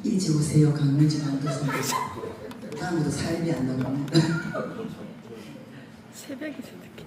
일찍 오세요. 강민지 감독님. 다음부터 사입이 안 나갑니다. 새벽이 어떻게?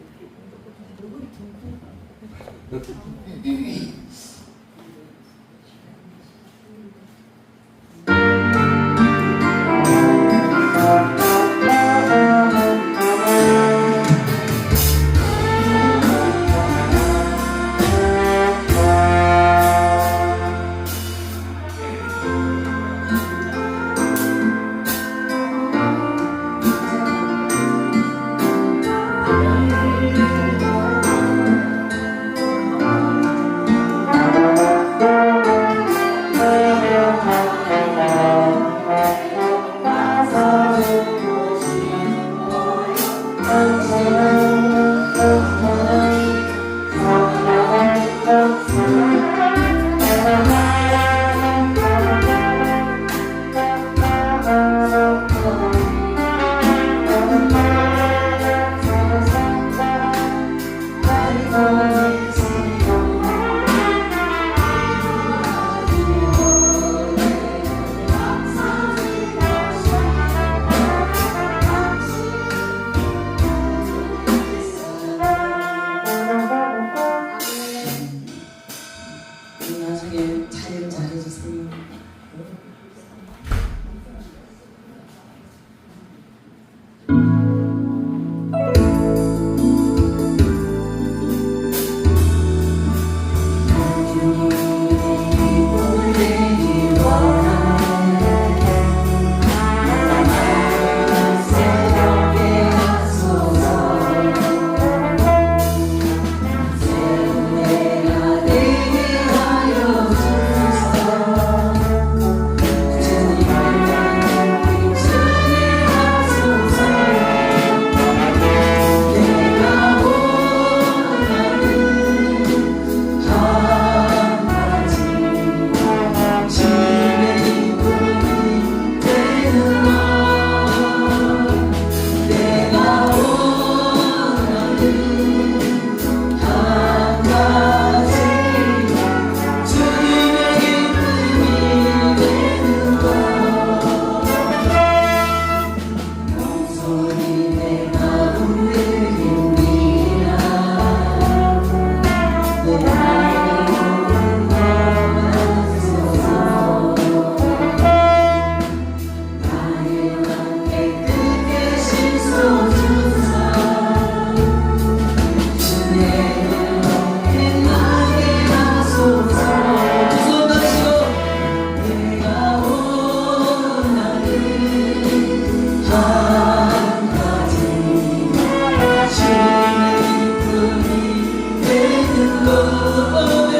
너는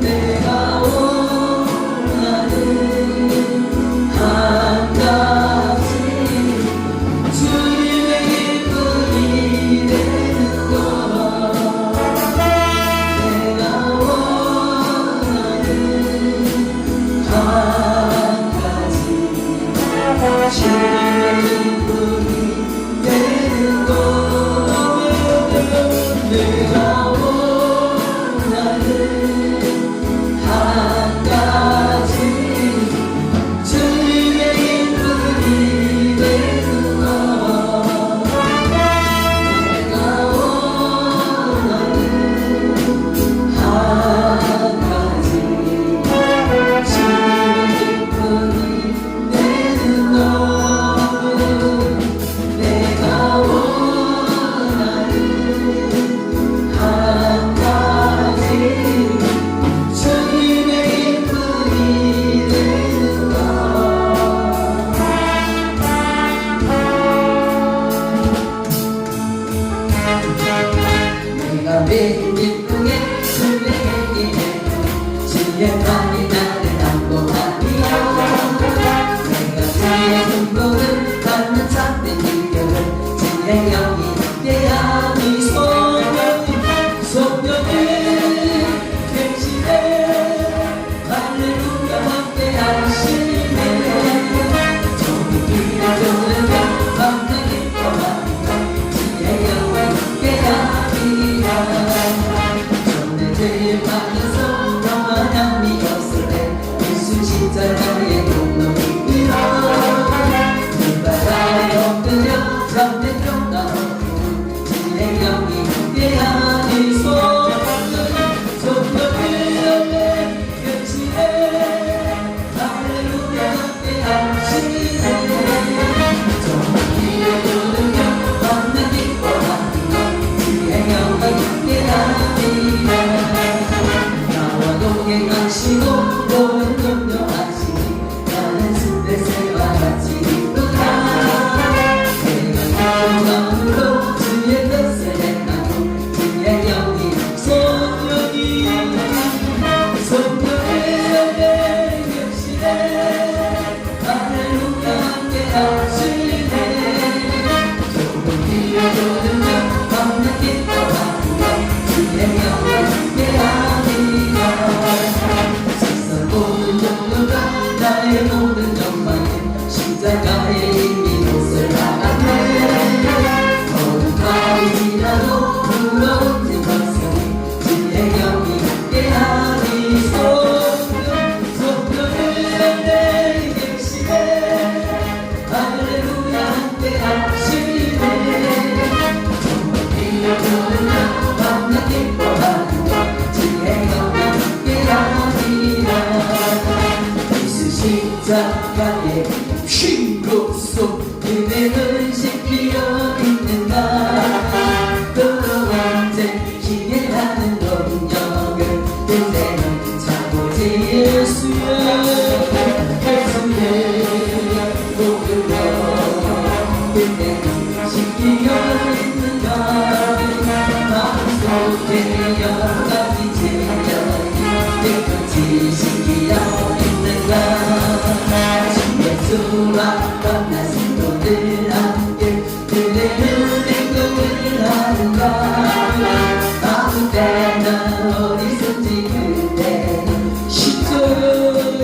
내가 원하는 한 가지 주님의 기쁨이 되는 것 내가 원하는 한 가지 주님의 기쁨이 되는 것 내가 원하는 한 가지 주님의 기쁨이 되는 것 내가 원하는 한 가지 주님의 기쁨이 되는 것 내가 원하는 한 가지 주님의 기쁨이 되는 것 내가 매일 기쁘게 주의 행위에 주의 밤이 나를 안보하리요 내가 주의 행복을 받는 참된 기별을 주의 영이 함께하니 소년이 계시네 할렐루야 함께하시네 종이 빌어주는 밤낮 기뻐하니까 주의 영이 함께하리라 전에 죄에 빠져서 평안한 미었을 때 예수 십자가의 공로를 빌어 그 바다에 엎드려 잠든 종가 주의 영이 함께하니 소년이 계시네 할렐루야 함께하시네 정말 기어도는 영 밤낮 기뻐하는 것 주의 영이 함께하니라 나와 동행하시고 모든 동료하시니 나는 순례새와 같이 기쁘다 내가 기쁜 마음으로 주의 뜻을 행하고 주의 영이 소년이 계시네 할렐루야 함께하시네 조금 뛰어도는 것 밤낮 기뻐하는 것 주의 영이 함께하니라 세상 모든 종류가 나의 모든 영광은 십자가에 이미 옷을 박았네 어둠 가운이라도 무거운 그 박성이 주의 영이 함께하니 소년이 계시네 할렐루야 함께하시네 정말 뛰어도는 것 밤낮 기뻐하는 것 주의 영이 함께하니라 예수 십자가에 쉰곳소 은혜는 씻기어 있는가 또 언제 기회하는 동력을 그대는 자고지 예수의 복음으로 그대는 씻기어 있는가 마음속에 여러 가지 죄악이 깨끗이 씻기어 있는가 예수와 만난 성도들 함께 그대는 행동을 하는가 아무 때나 어디서든지 그대는 십자가의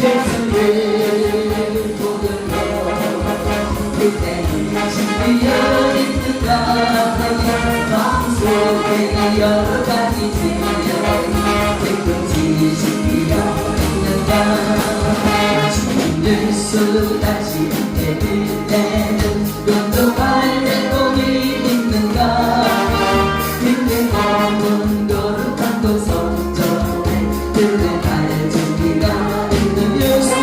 예수의 복음으로 그대는 씻기어 있는가 마음속에 여러 가지 죄악이 깨끗이 씻기어 있는가 주님을 쏟아지 내는 눈도 밝고 있는가 그대 검은 거룩한 도성전에 그대 갈 준비가 있는 예수의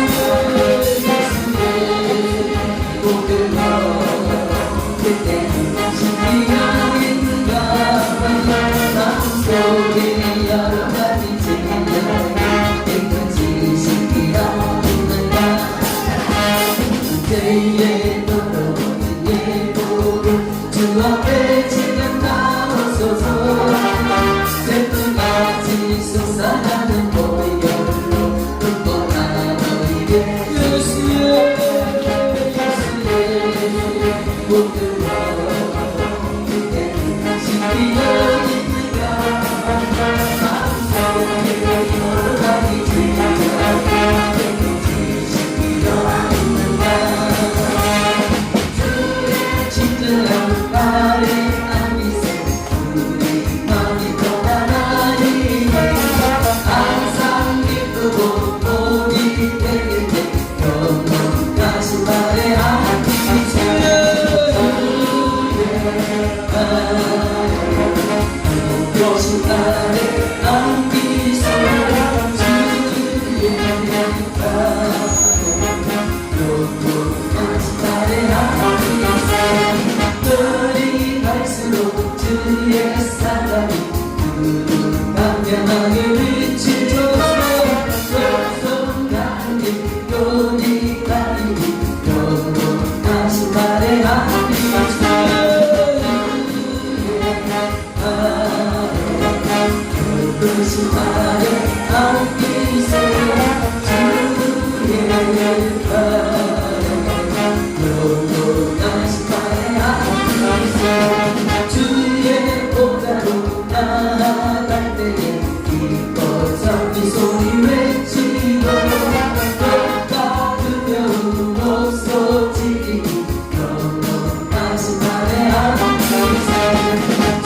복음으로 그대는 씻기어 있는가 마음속에 주의 사랑이 푸른 방향을 비추소서 손가락이 요리 가리니 영원하신 날의 하늘에서 그것이 나의 안기세 주의 영원하신 날의 하늘에서 주의 보다로 나아갈 때에 기뻐서 이 소리 외치고 꽃과 두려움 없어지니 영원하신 날의 하늘에서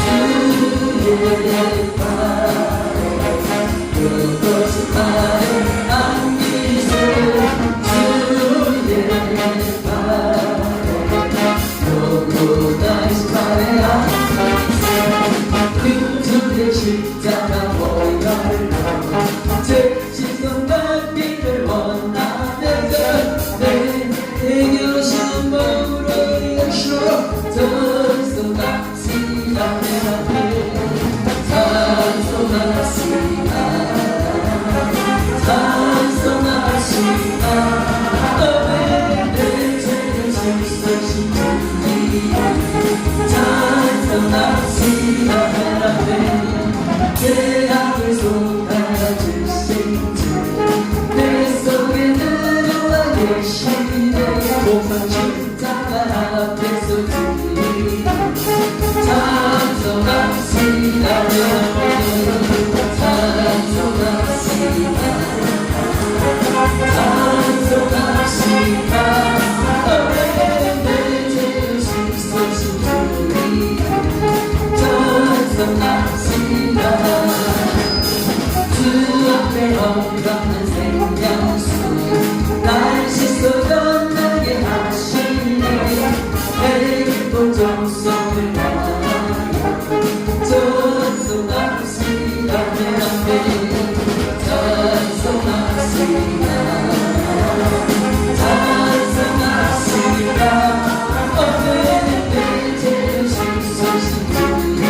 주의 그것이 나의 안기세 주의 영원하신 날의 주의 십자가 보혈로 제 시선 밟기를 원하면서 내 겨우신 몸으로 역시로 더 이상 납시다 내 앞에 찬송합시다 너의 내 죄를 씻으신 주님 찬송합시다 내 앞에 죄악을 쏟아주신 주 내 속에 들어와 계시네 목상 십자가 앞에 서지 찬송합시다 내 앞에 찬송합시다 찬송합시다 너의 내 죄를 씻으신 주님 찬송합시다 주 앞에 건강한 생명수 날 씻어던 나게 하시네 내 기쁜 정성을 다하여 찬송합시다 내 앞에 찬송합시다 찬송합시다 오늘 내 죄를 씻으신 주님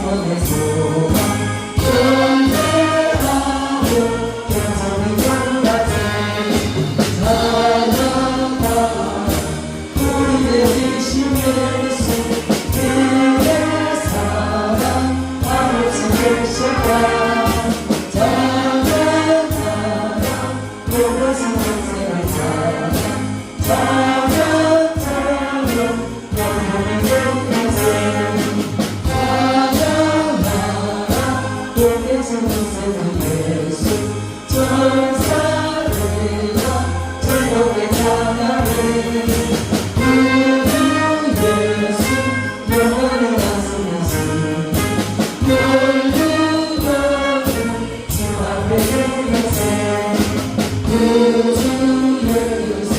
영원의 소망 존재하고 영원히 돌아서 사랑하다 우리 되신 예수 그의 사랑 아무튼 되실까 찬양하라 그것은 인생의 사랑 찬양하라 영원히 인생 찬양하라 그것은 인생의 예수 전사르라 즐겁게 찬양해 우리 예수 영원히 나서면서 열두가는 주 앞에 인생 구주 예수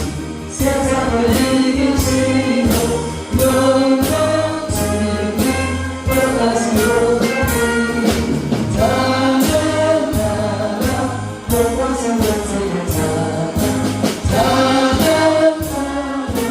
세상을 이기시고 영광 주님 떠나시오니 찬양하라 영광선 전세의 찬양 찬양하라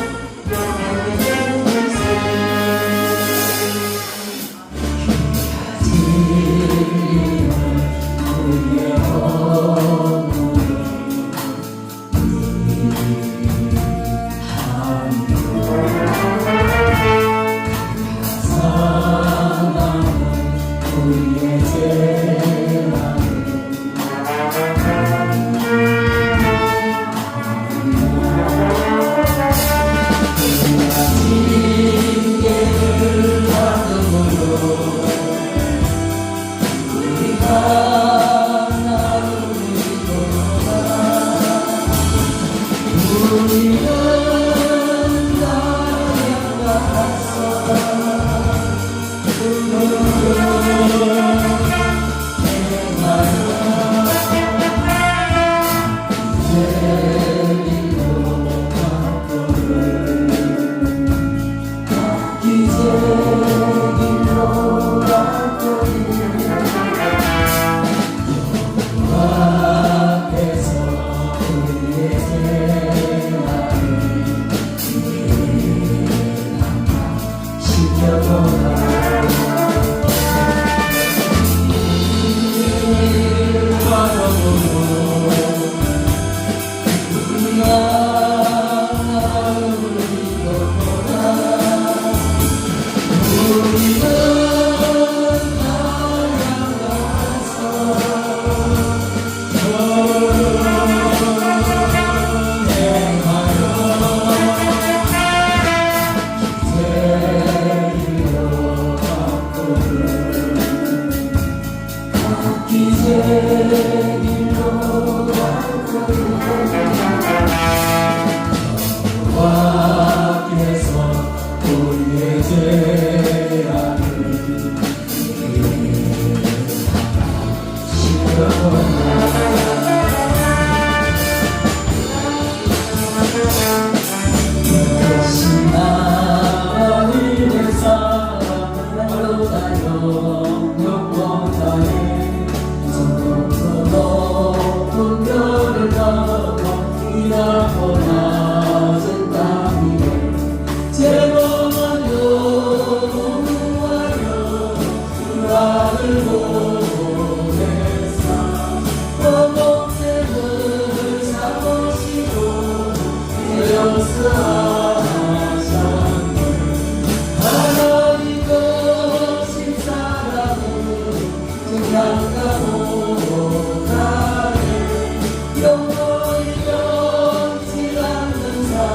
영원히 인생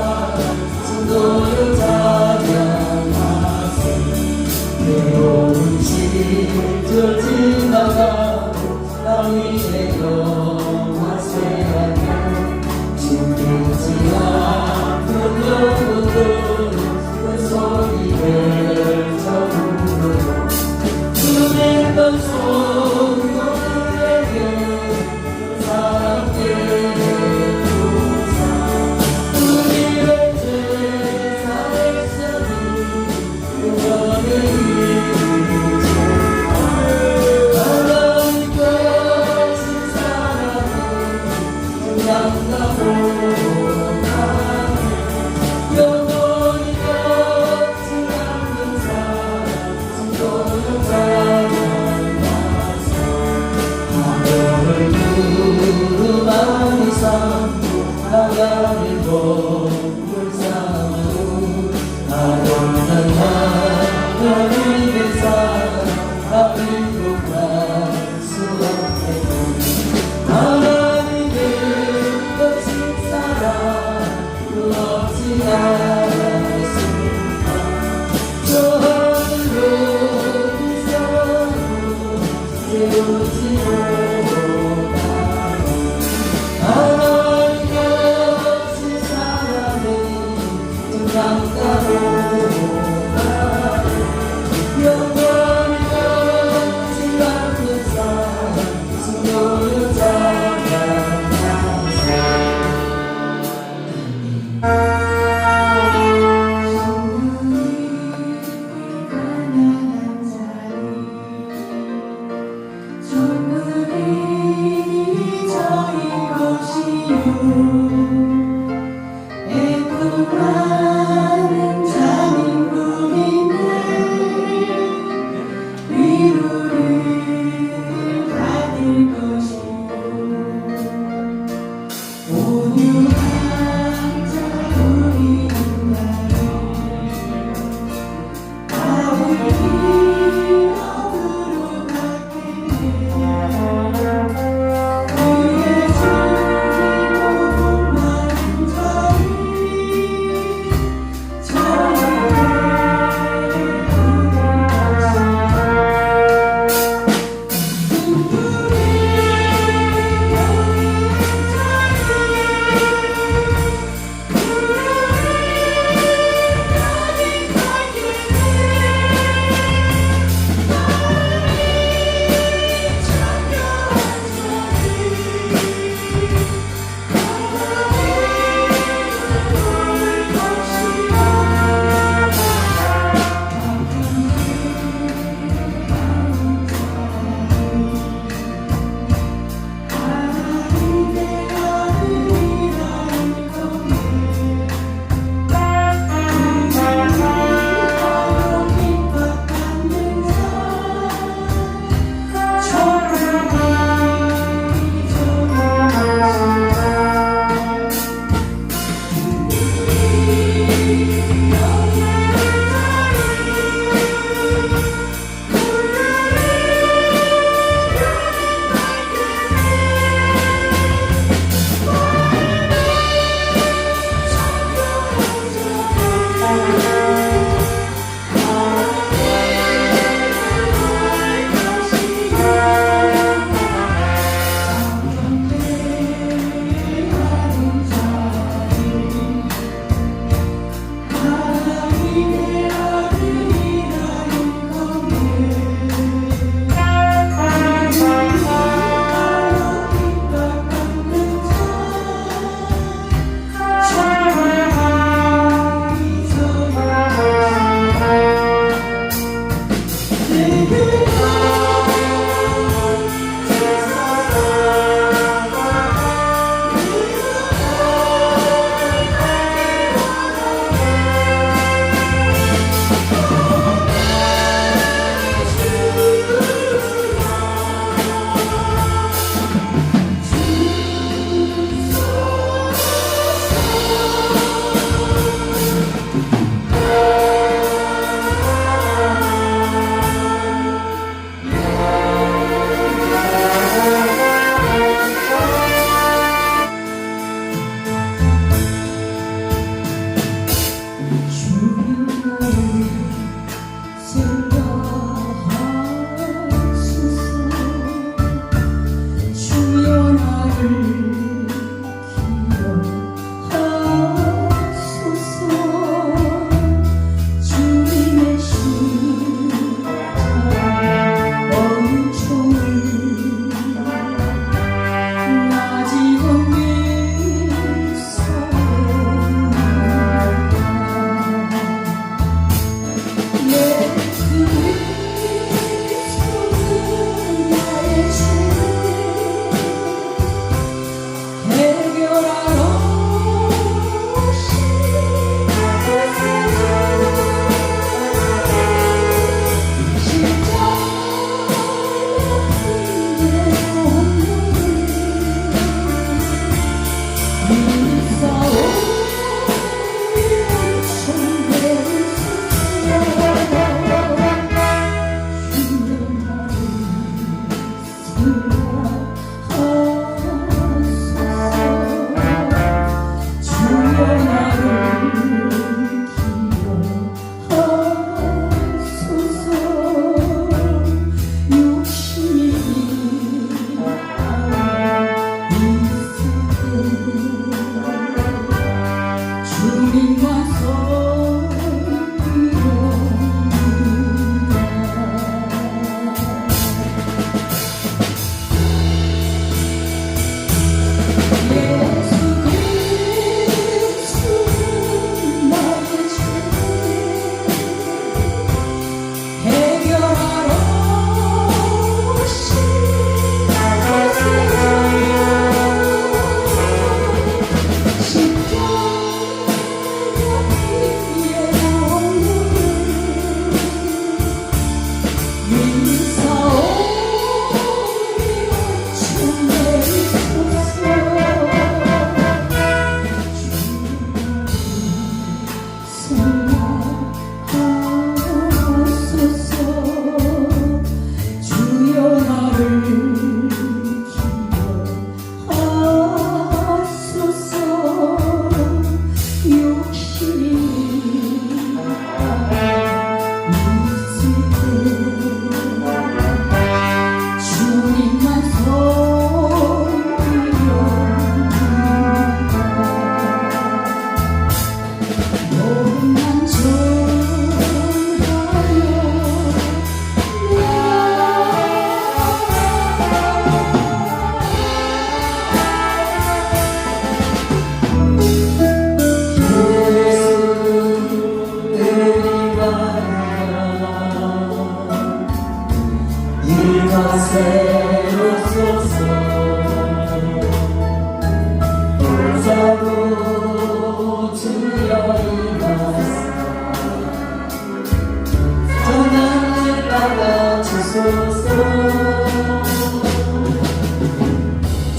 영원히 같이 남는 사랑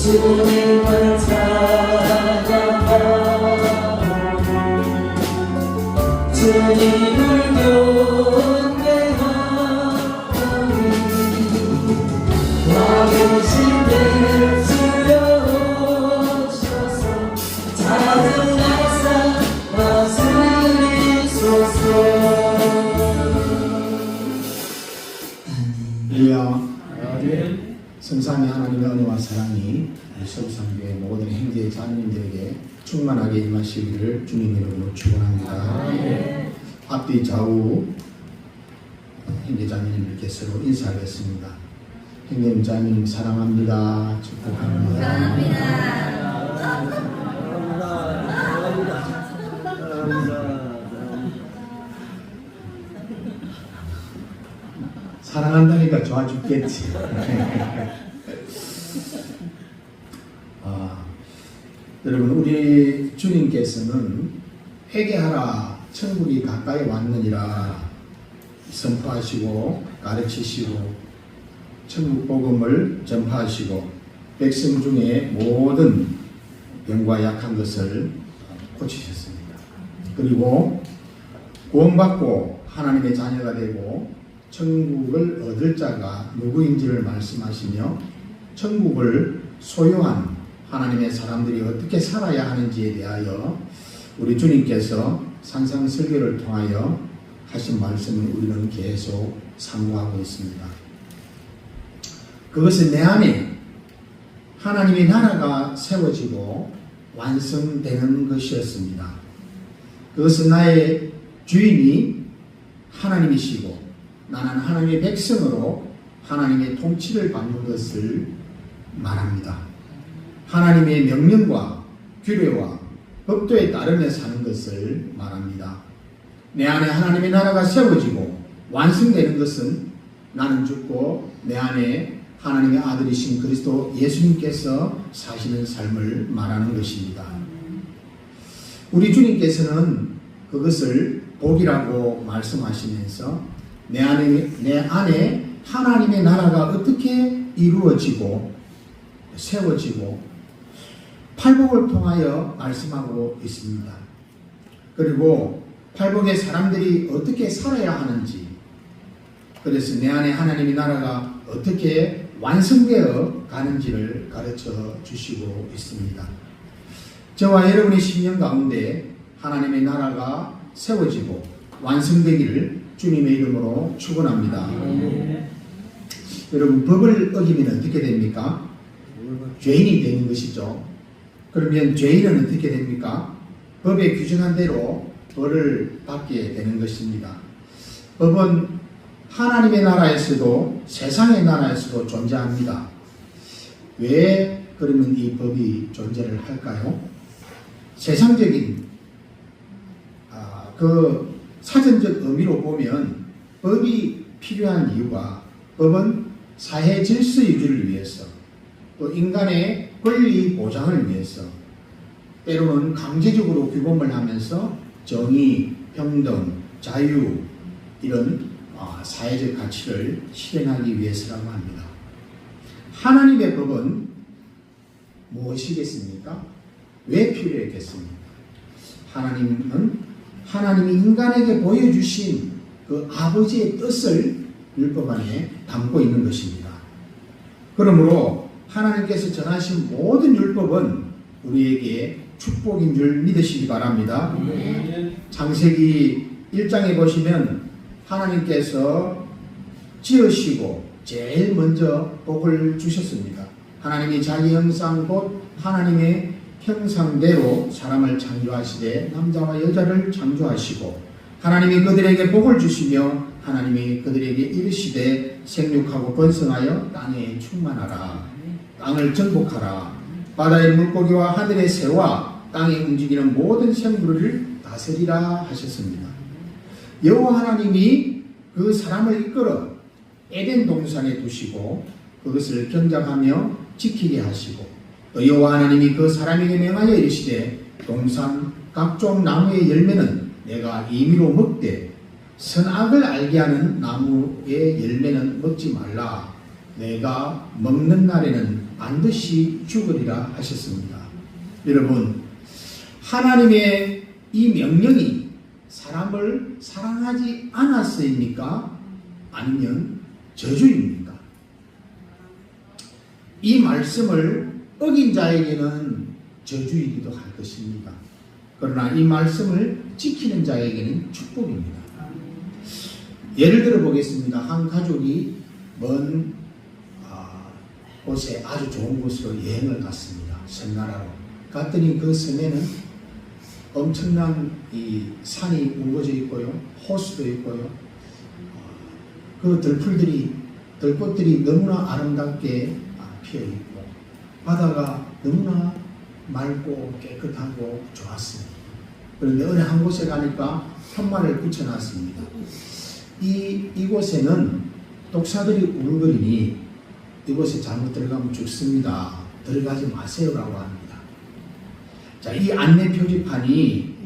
주님을 찬양하오니 주님을 경배하오니 와 계신 내 주여오셔서 작은 날상 다스리소서. 할렐루야. 성삼위 하나님의 은혜와 사랑이 서울상교회 모든 형제 자매님들에게 충만하게 임하시기를 주님 이름으로 축원합니다. 앞뒤 좌우 형제 자매님들께 서로 인사하겠습니다. 형님 자매님 사랑합니다. 축복합니다. 사랑한다니까 좋아 죽겠지. 여러분, 우리 주님께서는 회개하라 천국이 가까이 왔느니라 선포하시고 가르치시고 천국 복음을 전파하시고 백성 중에 모든 병과 약한 것을 고치셨습니다. 그리고 구원받고 하나님의 자녀가 되고 천국을 얻을 자가 누구인지를 말씀하시며 천국을 소유한 하나님의 사람들이 어떻게 살아야 하는지에 대하여 우리 주님께서 산상설교를 통하여 하신 말씀을 우리는 계속 상고하고 있습니다. 그것은 내 안에 하나님의 나라가 세워지고 완성되는 것이었습니다. 그것은 나의 주인이 하나님이시고 나는 하나님의 백성으로 하나님의 통치를 받는 것을 말합니다. 하나님의 명령과 규례와 법도에 따르며 사는 것을 말합니다. 내 안에 하나님의 나라가 세워지고 완성되는 것은 나는 죽고 내 안에 하나님의 아들이신 그리스도 예수님께서 사시는 삶을 말하는 것입니다. 우리 주님께서는 그것을 복이라고 말씀하시면서 내 안에 하나님의 나라가 어떻게 이루어지고 세워지고 팔복을 통하여 말씀하고 있습니다. 그리고 팔복의 사람들이 어떻게 살아야 하는지, 그래서 내 안에 하나님의 나라가 어떻게 완성되어 가는지를 가르쳐 주시고 있습니다. 저와 여러분의 심령 가운데 하나님의 나라가 세워지고 완성되기를 주님의 이름으로 축원합니다. 여러분, 법을 어기면 어떻게 됩니까? 죄인이 되는 것이죠. 그러면 죄인은 어떻게 됩니까? 법에 규정한 대로 벌을 받게 되는 것입니다. 법은 하나님의 나라에서도 세상의 나라에서도 존재합니다. 왜 그러면 이 법이 존재를 할까요? 세상적인 그 사전적 의미로 보면 법이 필요한 이유가, 법은 사회 질서 유지를 위해서, 또 인간의 권리 보장을 위해서, 때로는 강제적으로 규범을 하면서 정의, 평등, 자유 이런 사회적 가치를 실현하기 위해서라고 합니다. 하나님의 법은 무엇이겠습니까? 왜 필요했겠습니까? 하나님이 인간에게 보여주신 그 아버지의 뜻을 율법 안에 담고 있는 것입니다. 그러므로 하나님께서 전하신 모든 율법은 우리에게 축복인 줄 믿으시기 바랍니다. 창세기 1장에 보시면 하나님께서 지으시고 제일 먼저 복을 주셨습니다. 하나님이 자기 형상 곧 하나님의 형상대로 사람을 창조하시되 남자와 여자를 창조하시고 하나님이 그들에게 복을 주시며 하나님이 그들에게 이르시되 생육하고 번성하여 땅에 충만하라. 땅을 정복하라. 바다의 물고기와 하늘의 새와 땅에 움직이는 모든 생물을 다스리라 하셨습니다. 여호와 하나님이 그 사람을 이끌어 에덴 동산에 두시고 그것을 경작하며 지키게 하시고 또 여호와 하나님이 그 사람에게 명하여 이르시되 동산 각종 나무의 열매는 내가 임의로 먹되 선악을 알게 하는 나무의 열매는 먹지 말라. 내가 먹는 날에는 반드시 죽으리라 하셨습니다. 여러분, 하나님의 이 명령이 사람을 사랑하지 않았습니까? 아니면 저주입니까? 이 말씀을 어긴 자에게는 저주이기도 할 것입니다. 그러나 이 말씀을 지키는 자에게는 축복입니다. 예를 들어 보겠습니다. 한 가족이 먼 곳에 아주 좋은 곳으로 여행을 갔습니다. 섬나라로. 갔더니 그 섬에는 엄청난 이 산이 우거져 있고요. 호수도 있고요. 그 들꽃들이 너무나 아름답게 피어 있고 바다가 너무나 맑고 깨끗하고 좋았습니다. 그런데 어느 한 곳에 가니까 편말을 붙여놨습니다. 이곳에는 독사들이 울거리니 이곳에 잘못 들어가면 죽습니다. 들어가지 마세요라고 합니다. 자, 이 안내 표지판이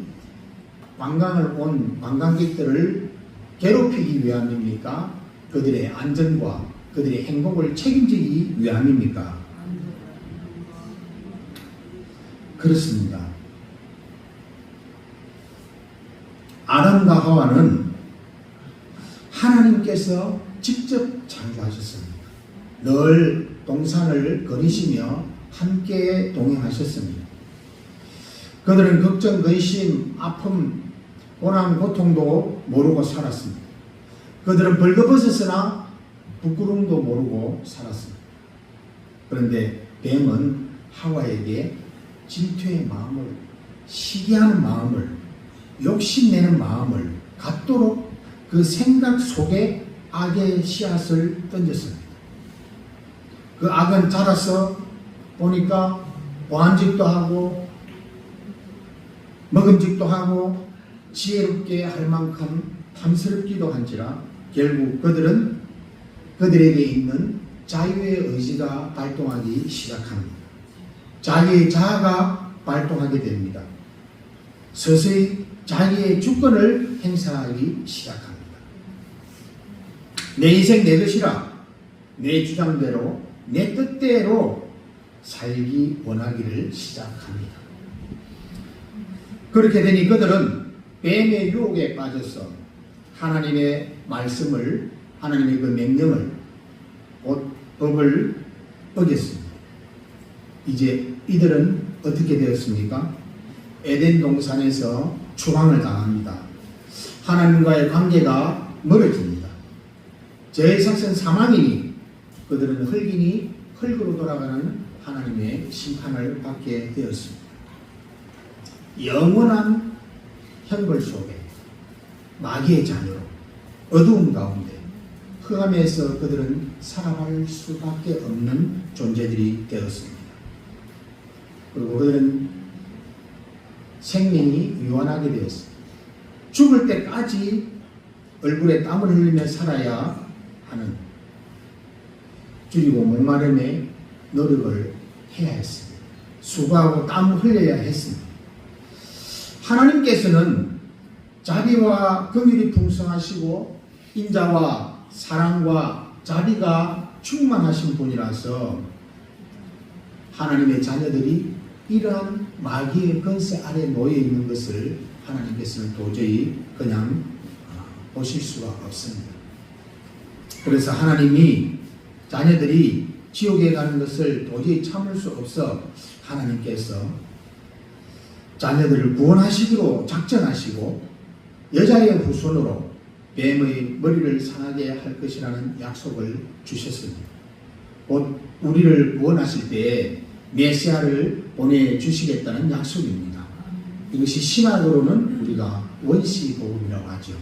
관광을 온 관광객들을 괴롭히기 위함입니까? 그들의 안전과 그들의 행복을 책임지기 위함입니까? 그렇습니다. 아담과 하와는 하나님께서 직접 창조하셨습니다. 늘 동산을 거니시며 함께 동행하셨습니다. 그들은 걱정, 근심, 아픔, 고난, 고통도 모르고 살았습니다. 그들은 벌거벗었으나 부끄러움도 모르고 살았습니다. 그런데 뱀은 하와에게 질투의 마음을, 시기하는 마음을, 욕심내는 마음을 갖도록 그 생각 속에 악의 씨앗을 던졌습니다. 그 악은 자라서 보니까 보안직도 하고 먹음직도 하고 지혜롭게 할 만큼 탐스럽기도 한지라 결국 그들은 그들에게 있는 자유의 의지가 발동하기 시작합니다. 자기의 자아가 발동하게 됩니다. 서서히 자기의 주권을 행사하기 시작합니다. 내 인생 내 것이라 내 주장대로 내 뜻대로 살기 원하기를 시작합니다. 그렇게 되니 그들은 뱀의 유혹에 빠져서 하나님의 말씀을, 하나님의 그 명령을, 곧 법을 어겼습니다. 이제 이들은 어떻게 되었습니까? 에덴 동산에서 추방을 당합니다. 하나님과의 관계가 멀어집니다. 제사선 사망이니 그들은 흙이니 흙으로 돌아가는 하나님의 심판을 받게 되었습니다. 영원한 형벌 속에 마귀의 자녀로 어두움 가운데 흑암에서 그들은 살아갈 수밖에 없는 존재들이 되었습니다. 그리고 그들은 생명이 유한하게 되었습니다. 죽을 때까지 얼굴에 땀을 흘리며 살아야 하는, 줄이고 목마름에 노력을 해야 했습니다. 수고하고 땀을 흘려야 했습니다. 하나님께서는 자비와 긍휼이 풍성하시고 인자와 사랑과 자비가 충만하신 분이라서 하나님의 자녀들이 이러한 마귀의 권세 아래 놓여 있는 것을 하나님께서는 도저히 그냥 보실 수가 없습니다. 그래서 하나님이 자녀들이 지옥에 가는 것을 도저히 참을 수 없어 하나님께서 자녀들을 구원하시기로 작정하시고 여자의 후손으로 뱀의 머리를 상하게 할 것이라는 약속을 주셨습니다. 곧 우리를 구원하실 때에 메시아를 보내주시겠다는 약속입니다. 이것이 신학으로는 우리가 원시복음이라고 하죠.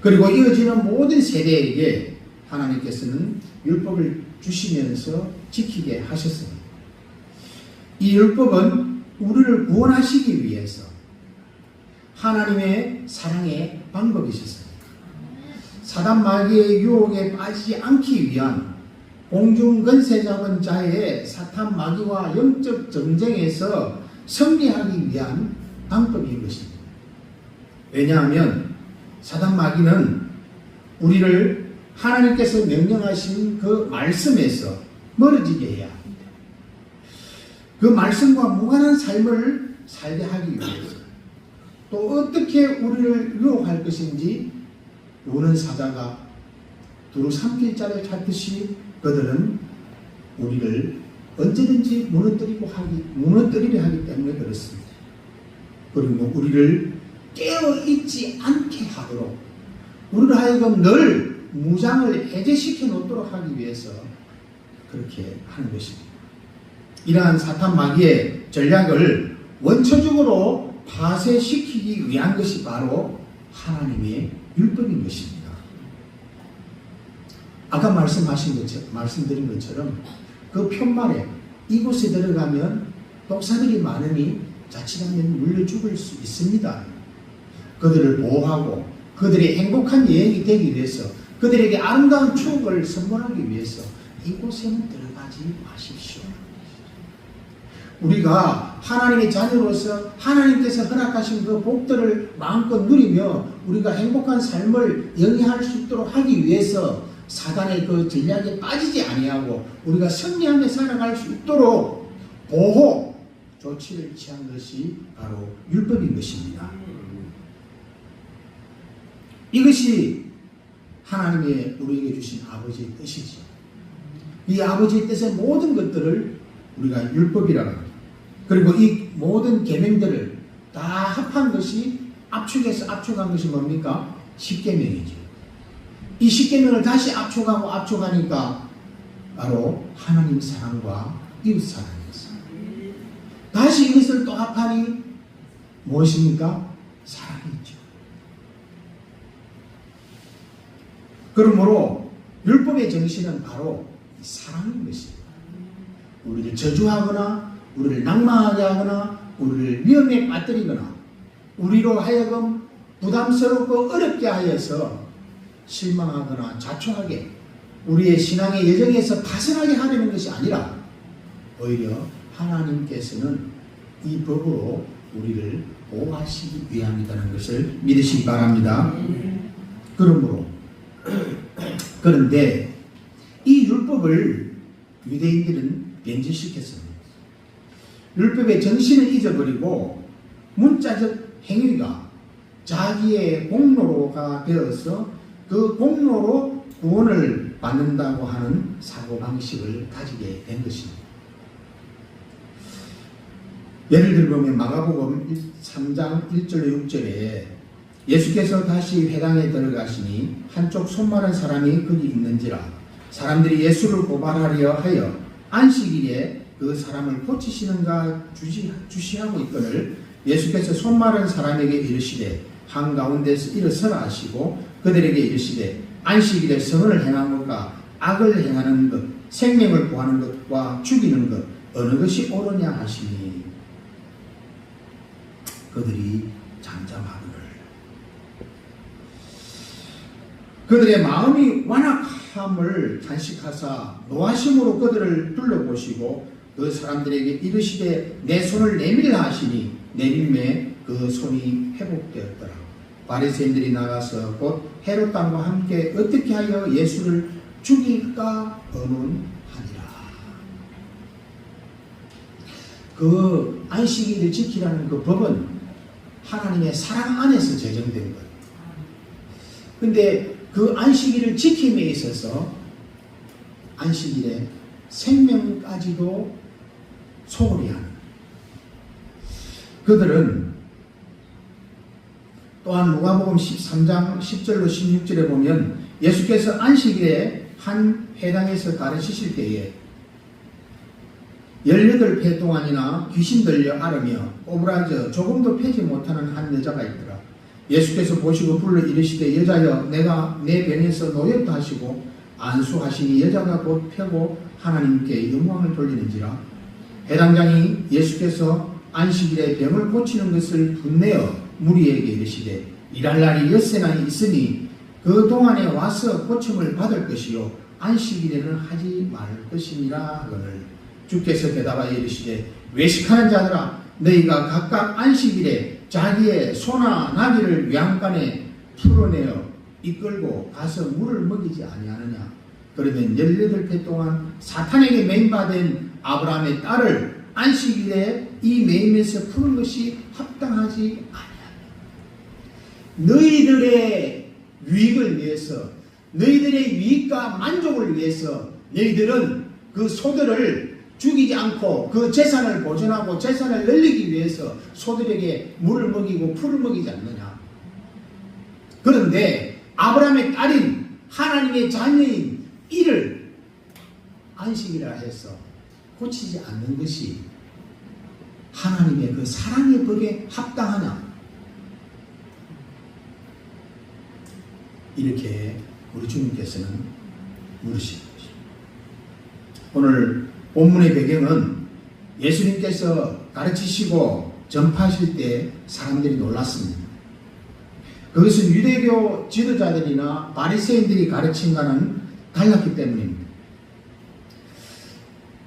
그리고 이어지는 모든 세대에게 하나님께서는 율법을 주시면서 지키게 하셨습니다. 이 율법은 우리를 구원하시기 위해서 하나님의 사랑의 방법이셨습니다. 사단 마귀의 유혹에 빠지지 않기 위한 공중 권세 잡은 자의 사탄 마귀와 영적 전쟁에서 승리하기 위한 방법인 것입니다. 왜냐하면 사단 마귀는 우리를 하나님께서 명령하신 그 말씀에서 멀어지게 해야 합니다. 그 말씀과 무관한 삶을 살게 하기 위해서 또 어떻게 우리를 유혹할 것인지 우는 사자가 두루 삼킬 자를 찾듯이 그들은 우리를 언제든지 무너뜨리려 하기 때문에 그렇습니다. 그리고 우리를 깨어있지 않게 하도록 우리를 하여금 늘 무장을 해제시켜 놓도록 하기 위해서 그렇게 하는 것입니다. 이러한 사탄 마귀의 전략을 원초적으로 파쇄시키기 위한 것이 바로 하나님의 율법인 것입니다. 아까 말씀드린 것처럼 그 편말에 이곳에 들어가면 독사들이 많으니 자칫하면 물려 죽을 수 있습니다. 그들을 보호하고 그들의 행복한 여행이 되기 위해서 그들에게 아름다운 추억을 선물하기 위해서 이곳에는 들어가지 마십시오. 우리가 하나님의 자녀로서 하나님께서 허락하신 그 복들을 마음껏 누리며 우리가 행복한 삶을 영위할 수 있도록 하기 위해서 사단의 그 전략에 빠지지 아니하고 우리가 승리하며 살아갈 수 있도록 보호 조치를 취한 것이 바로 율법인 것입니다. 이것이 하나님의 우리에게 주신 아버지의 뜻이죠. 이 아버지의 뜻의 모든 것들을 우리가 율법이라고 합니다. 그리고 이 모든 계명들을 다 합한 것이 압축해서 압축한 것이 뭡니까? 십계명이죠. 이 십계명을 다시 압축하니까 바로 하나님 사랑과 이웃 사랑이었습니다. 다시 이것을 또 합하니 무엇입니까? 사랑이죠. 그러므로 율법의 정신은 바로 사랑인 것입니다. 우리를 저주하거나 우리를 낭망하게 하거나 우리를 위험에 빠뜨리거나 우리로 하여금 부담스럽고 어렵게 하여서 실망하거나 자초하게 우리의 신앙의 여정에서 벗어나게 하려는 것이 아니라 오히려 하나님께서는 이 법으로 우리를 보호하시기 위함이라는 것을 믿으시기 바랍니다. 그런데 이 율법을 유대인들은 변질시켰습니다. 율법의 정신을 잊어버리고 문자적 행위가 자기의 공로가 되어서 그 공로로 구원을 받는다고 하는 사고방식을 가지게 된 것입니다. 예를 들면 마가복음 3장 1절로 6절에 예수께서 다시 회당에 들어가시니 한쪽 손 마른 사람이 거기 있는지라 사람들이 예수를 고발하려 하여 안식일에 그 사람을 고치시는가 주시하고 있거늘 예수께서 손 마른 사람에게 이르시되 한가운데서 일어서라 하시고 그들에게 이르시되 안식일에 선을 행한 것과 악을 행하는 것 생명을 구하는 것과 죽이는 것 어느 것이 옳으냐 하시니 그들이 잠잠하거늘 그들의 마음이 완악함을 탄식하사 노하심으로 그들을 둘러보시고 그 사람들에게 이르시되 내 손을 내밀라 하시니 내밀매 그 손이 회복되었더라. 바리새인들이 나가서 곧 헤롯 왕과 함께 어떻게 하여 예수를 죽일까 의논하니라. 그 안식일을 지키라는 그 법은 하나님의 사랑 안에서 제정된 거예요. 근데 그 안식일을 지킴에 있어서 안식일에 생명까지도 소홀히 하는 그들은 또한 누가복음 13장 10절로 16절에 보면 예수께서 안식일에 한 회당에서 가르치실 때에 18회 동안이나 귀신 들려 앓으며 꼬부라져 조금도 패지 못하는 한 여자가 있더라. 예수께서 보시고 불러 이르시되 여자여 내가 내 병에서 노였다 하시고 안수하시니 여자가 곧 펴고 하나님께 영광을 돌리는지라. 회당장이 예수께서 안식일에 병을 고치는 것을 분내어 무리에게 이르시되 일할 날이 엿새나 있으니 그 동안에 와서 고침을 받을 것이요 안식일에는 하지 말 것이니라 하거늘 주께서 대답하여 이르시되 외식하는 자들아 너희가 각각 안식일에 자기의 소나 나귀를 외양간에 풀어내어 이끌고 가서 물을 먹이지 아니하느냐. 그러면 18회 동안 사탄에게 매임받은 아브라함의 딸을 안식일에 이 매임에서 푸는 것이 합당하지 아니하며 너희들의 유익을 위해서 너희들의 유익과 만족을 위해서 너희들은 그 소들을 죽이지 않고 그 재산을 보존하고 재산을 늘리기 위해서 소들에게 물을 먹이고 풀을 먹이지 않느냐. 그런데 아브라함의 딸인 하나님의 자녀인 이를 안식이라 해서 고치지 않는 것이 하나님의 그 사랑의 법에 합당하냐. 이렇게 우리 주님께서는 물으시는 것입니다. 오늘 본문의 배경은 예수님께서 가르치시고 전파하실 때 사람들이 놀랐습니다. 그것은 유대교 지도자들이나 바리새인들이 가르친과는 달랐기 때문입니다.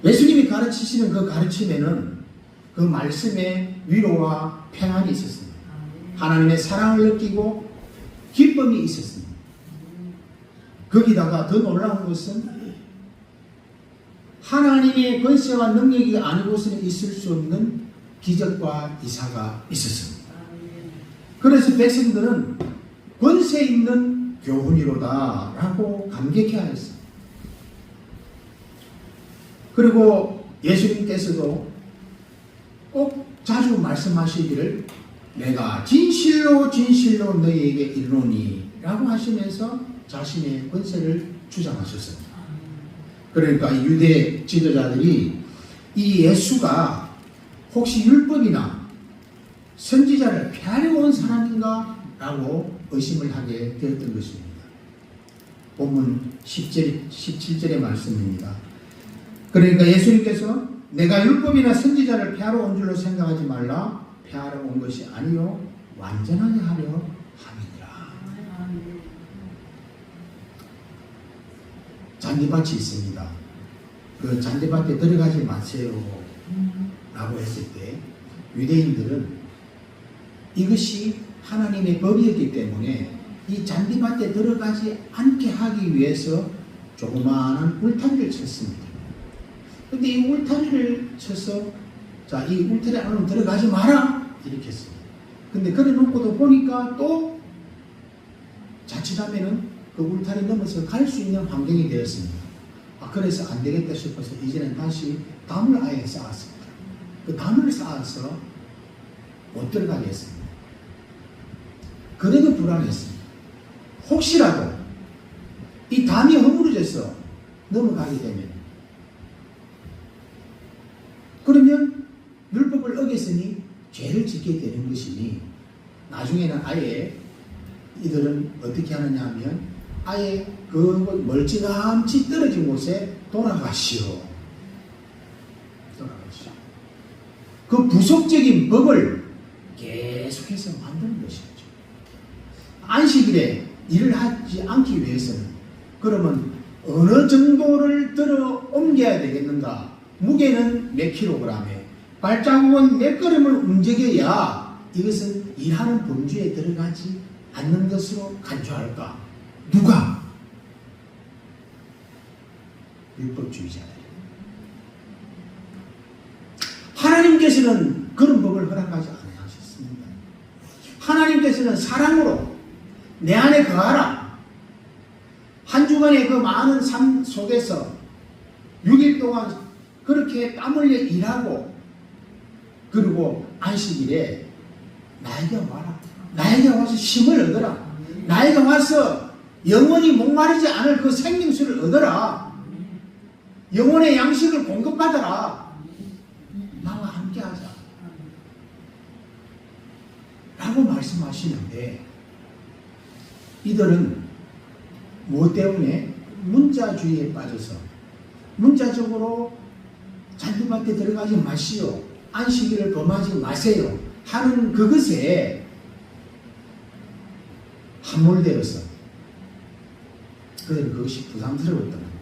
예수님이 가르치시는 그 가르침에는 그 말씀에 위로와 평안이 있었습니다. 하나님의 사랑을 느끼고 기쁨이 있었습니다. 거기다가 더 놀라운 것은 하나님의 권세와 능력이 아니고서는 있을 수 없는 기적과 이사가 있었습니다. 그래서 백성들은 권세 있는 교훈이로다 라고 감격해하였습니다. 그리고 예수님께서도 꼭 자주 말씀하시기를 내가 진실로 진실로 너희에게 이르노니 라고 하시면서 자신의 권세를 주장하셨습니다. 그러니까 유대 지도자들이 이 예수가 혹시 율법이나 선지자를 폐하려 온 사람인가 라고 의심을 하게 되었던 것입니다. 본문 17절의 말씀입니다. 그러니까 예수님께서 내가 율법이나 선지자를 폐하러 온 줄로 생각하지 말라. 폐하러 온 것이 아니요 완전하게 하려 함이니라. 잔디밭이 있습니다. 그 잔디밭에 들어가지 마세요 라고 했을 때 유대인들은 이것이 하나님의 법이었기 때문에 이 잔디밭에 들어가지 않게 하기 위해서 조그마한 울타리를 쳤습니다. 근데 이 울타리를 쳐서 자, 이 울타리 안으로 들어가지 마라 이렇게 했습니다. 근데 그래 놓고도 보니까 또 자칫하면은 그 울타리 넘어서 갈 수 있는 환경이 되었습니다. 그래서 안 되겠다 싶어서 이제는 다시 담을 아예 쌓았습니다. 그 담을 쌓아서 못 들어가게 했습니다. 그래도 불안했습니다. 혹시라도 이 담이 허물어져서 넘어가게 되면 그러면 율법을 어겼으니 죄를 짓게 되는 것이니 나중에는 아예 이들은 어떻게 하느냐 하면 아예 그 멀찌감치 떨어진 곳에 돌아가시오. 그 부속적인 법을 계속해서 만드는 것이죠. 안식일에 일을 하지 않기 위해서는 그러면 어느 정도를 들어 옮겨야 되겠는가? 무게는 몇 킬로그램에 발자국은 몇 걸음을 움직여야 이것은 일하는 범주에 들어가지 않는 것으로 간주할까? 누가? 율법주의자들. 하나님께서는 그런 법을 허락하지 않으셨습니다. 하나님께서는 사랑으로 내 안에 거하라. 한 주간의 그 많은 삶 속에서 6일 동안 그렇게 땀 흘려 일하고, 그리고 안식일에 나에게 와라. 나에게 와서 힘을 얻어라. 나에게 와서 영원히 목마르지 않을 그 생명수를 얻어라. 영혼의 양식을 공급받아라. 나와 함께 하자. 라고 말씀하시는데, 이들은 무엇 때문에? 문자주의에 빠져서 문자적으로 잔디밭에 들어가지 마시오, 안식일을 범하지 마세요 하는 그것에 함몰되어서 그들은 그것이 부담스러웠던 겁니다.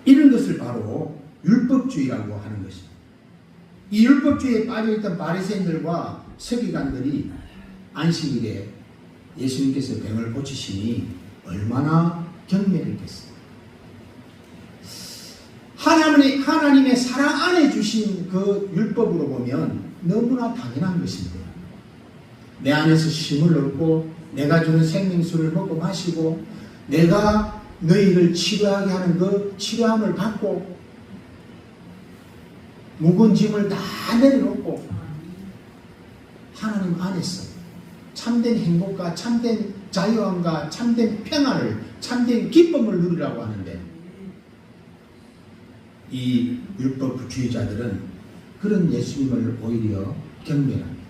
이런 것을 바로 율법주의라고 하는 것입니다. 이 율법주의에 빠져있던 바리새인들과 서기관들이 안식일에 예수님께서 병을 고치시니 얼마나 경멸했겠어요. 하나님의 사랑 안에 주신 그 율법으로 보면 너무나 당연한 것입니다. 내 안에서 힘을 얻고 내가 주는 생명수를 먹고 마시고 내가 너희를 치료하게 하는 그 치료함을 받고 무거운 짐을 다 내려놓고 하나님 안에서 참된 행복과 참된 자유함과 참된 평안을, 참된 기쁨을 누리라고 하는데, 이 율법주의자들은 그런 예수님을 오히려 경멸합니다.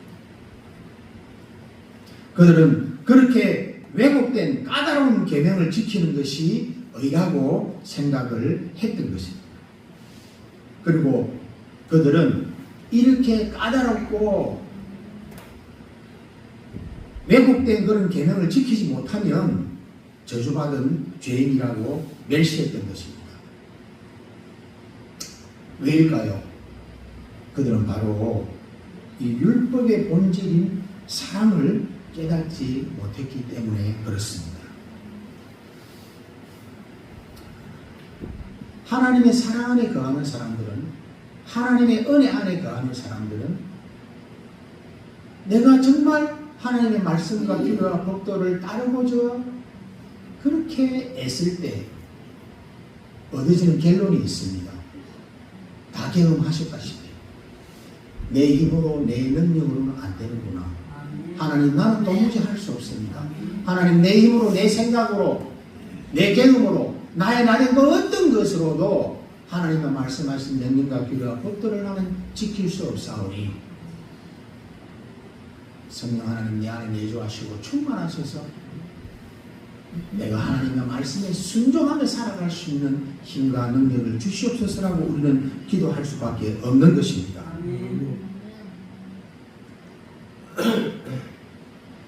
그들은 그렇게 왜곡된 까다로운 계명을 지키는 것이 의라고 생각을 했던 것입니다. 그리고 그들은 이렇게 까다롭고 왜곡된 그런 계명을 지키지 못하면 저주받은 죄인이라고 멸시했던 것입니다. 왜일까요? 그들은 바로 이 율법의 본질인 사랑을 깨닫지 못했기 때문에 그렇습니다. 하나님의 사랑 안에 거하는 사람들은, 하나님의 은혜 안에 거하는 사람들은 내가 정말 하나님의 말씀과 기도와 법도를 따르고자 그렇게 애쓸 때 얻어지는 결론이 있습니다. 다 경험하셨다시피 내 힘으로 내 능력으로는 안 되는구나. 하나님, 나는 도무지 할 수 없습니다. 하나님, 내 힘으로, 내 생각으로, 내 경험으로, 나의 나는 그 어떤 것으로도 하나님의 말씀하신 명령과 기도와 법도를 나는 지킬 수 없사오니 성령 하나님 내 안에 내주하시고 충만하셔서 내가 하나님의 말씀에 순종하며 살아갈 수 있는 힘과 능력을 주시옵소서라고 우리는 기도할 수밖에 없는 것입니다.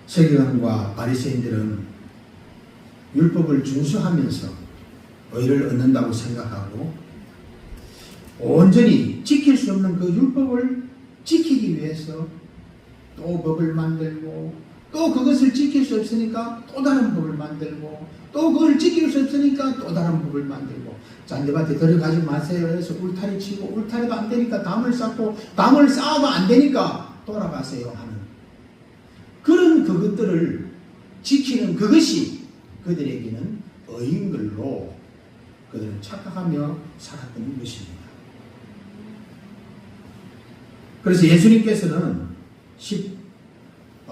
서기관과 바리새인들은 율법을 준수하면서 의를 얻는다고 생각하고 온전히 지킬 수 없는 그 율법을 지키기 위해서 또 법을 만들고, 또 그것을 지킬 수 없으니까 또 다른 법을 만들고, 또 그걸 지킬 수 없으니까 또 다른 법을 만들고, 잔디밭에 들어가지 마세요 해서 울타리 치고, 울타리도 안 되니까 담을 쌓고, 담을 쌓아도 안 되니까 돌아가세요 하는 그런 그것들을 지키는 그것이 그들에게는 의인 걸로 그들은 착각하며 살았던 것입니다. 그래서 예수님께서는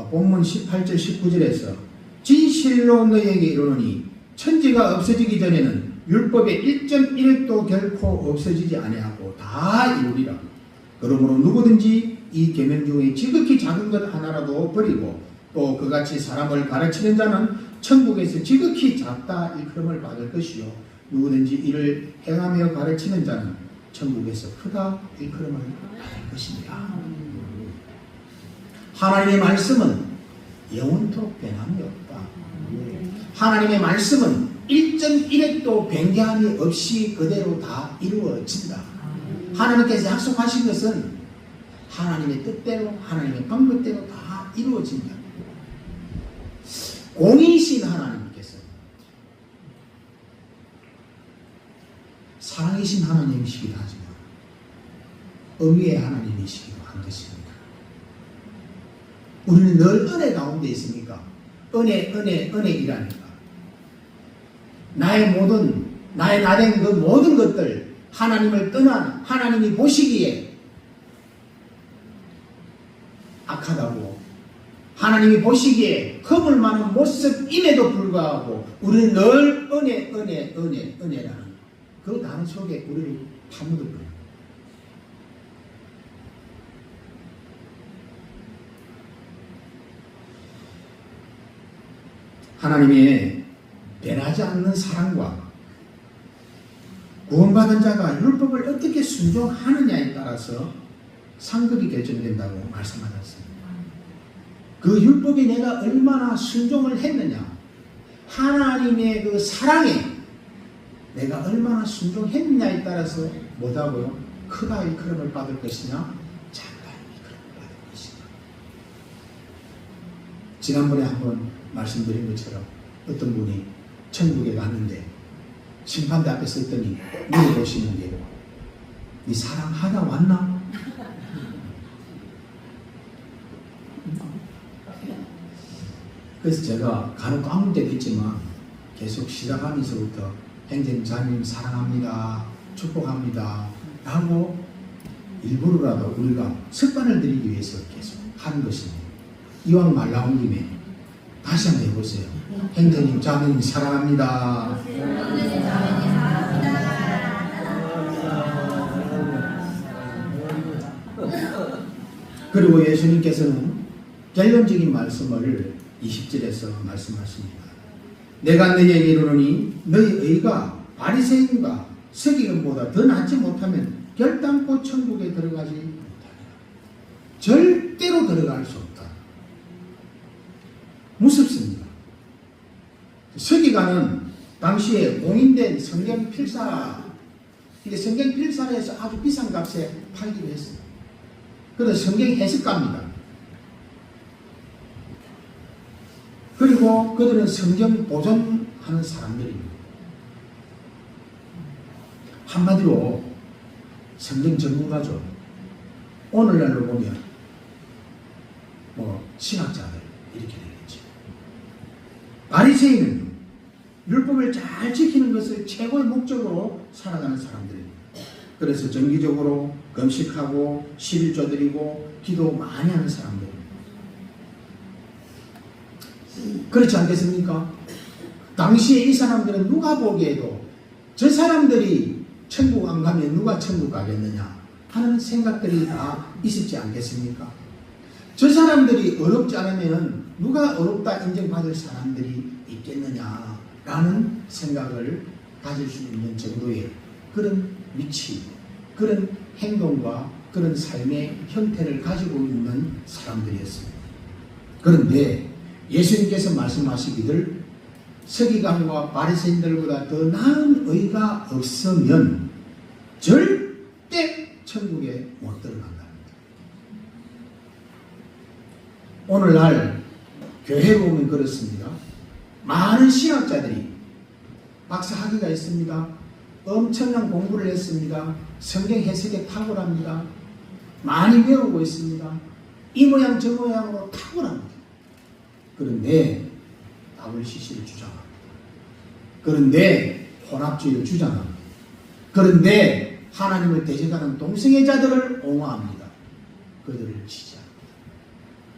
본문 18절 19절에서 진실로 너희에게 이르노니 천지가 없어지기 전에는 율법의 1.1획도 결코 없어지지 아니하고 다 이루리라. 그러므로 누구든지 이 계명 중에 지극히 작은 것 하나라도 버리고 또 그같이 사람을 가르치는 자는 천국에서 지극히 작다 일컬음을 받을 것이요 누구든지 이를 행하며 가르치는 자는 천국에서 크다 일컬음을 받을 것입니다. 하나님의 말씀은 영원토록 변함이 없다. 하나님의 말씀은 1.1획도 변경함이 없이 그대로 다 이루어진다. 하나님께서 약속하신 것은 하나님의 뜻대로 하나님의 방법대로 다 이루어진다. 공이신 하나님께서 사랑이신 하나님이시기도 하지만 의의 하나님이시기도 한 것입니다. 우리는 늘 은혜 가운데 있습니까? 은혜이라니까. 나의 나된 그 모든 것들 하나님을 떠난 하나님이 보시기에 악하다고 하나님이 보시기에 허물 많은 모습임에도 불구하고 우리는 늘 은혜라는 그 단어 속에 우리를 파묻을 거예요. 하나님의 변하지 않는 사랑과 구원받은 자가 율법을 어떻게 순종하느냐에 따라서 상급이 결정된다고 말씀하셨습니다. 그 율법에 내가 얼마나 순종을 했느냐, 하나님의 그 사랑에 내가 얼마나 순종했느냐에 따라서 뭐다고요? 크다 일컬음을 받을 것이냐, 작다 일컬음을 받을 것이냐. 지난번에 한번 말씀드린 것처럼 어떤 분이 천국에 갔는데 심판대 앞에 섰더니 물어보시는 게 네 사랑하다 왔나? 그래서 제가 간혹 까먹을 때도 있지만 계속 시작하면서부터 행정자님 사랑합니다, 축복합니다 라고 일부러라도 우리가 습관을 들이기 위해서 계속 하는 것입니다. 이왕 말 나온 김에 다시 한번 해보세요. 행정님 자매님 사랑합니다. 그리고 예수님께서는 결론적인 말씀을 20절에서 말씀하십니다. 내가 너희에게 이르노니 너희 의가 바리새인과 서기관보다 더 낫지 못하면 결단코 천국에 들어가지 못하리라. 절대로 들어갈 수 없다. 무섭습니다. 서기관은 당시에 공인된 성경 필사, 이게 성경 필사를 해서 아주 비싼 값에 팔기로 했습니다. 그는 성경 해석가입니다. 그리고 그들은 성경 보존하는 사람들입니다. 한마디로 성경 전문가죠. 오늘날로 보면 신학자들 이렇게 되겠죠. 바리새인은 율법을 잘 지키는 것을 최고의 목적으로 살아가는 사람들입니다. 그래서 정기적으로 금식하고 11조 드리고 기도 많이 하는 사람들입니다. 그렇지 않겠습니까? 당시에 이 사람들은 누가 보기에도 저 사람들이 천국 안 가면 누가 천국 가겠느냐 하는 생각들이 다 있었지 않겠습니까? 저 사람들이 어렵지 않으면 누가 어렵다 인정받을 사람들이 있겠느냐라는 생각을 가질 수 있는 정도의 그런 위치, 그런 행동과 그런 삶의 형태를 가지고 있는 사람들이었습니다. 그런데 예수님께서 말씀하시기를 서기관과 바리새인들보다 더 나은 의가 없으면 절대 천국에 못 들어간다. 오늘날 교회에 보면 그렇습니다. 많은 신학자들이 박사학위가 있습니다. 엄청난 공부를 했습니다. 성경 해석에 탁월합니다. 많이 배우고 있습니다. 이 모양 저 모양으로 탁월합니다. 그런데 WCC를 주장합니다. 그런데 혼합주의를 주장합니다. 그런데 하나님을 대적하는 동성애자들을 옹호합니다. 그들을 지지합니다.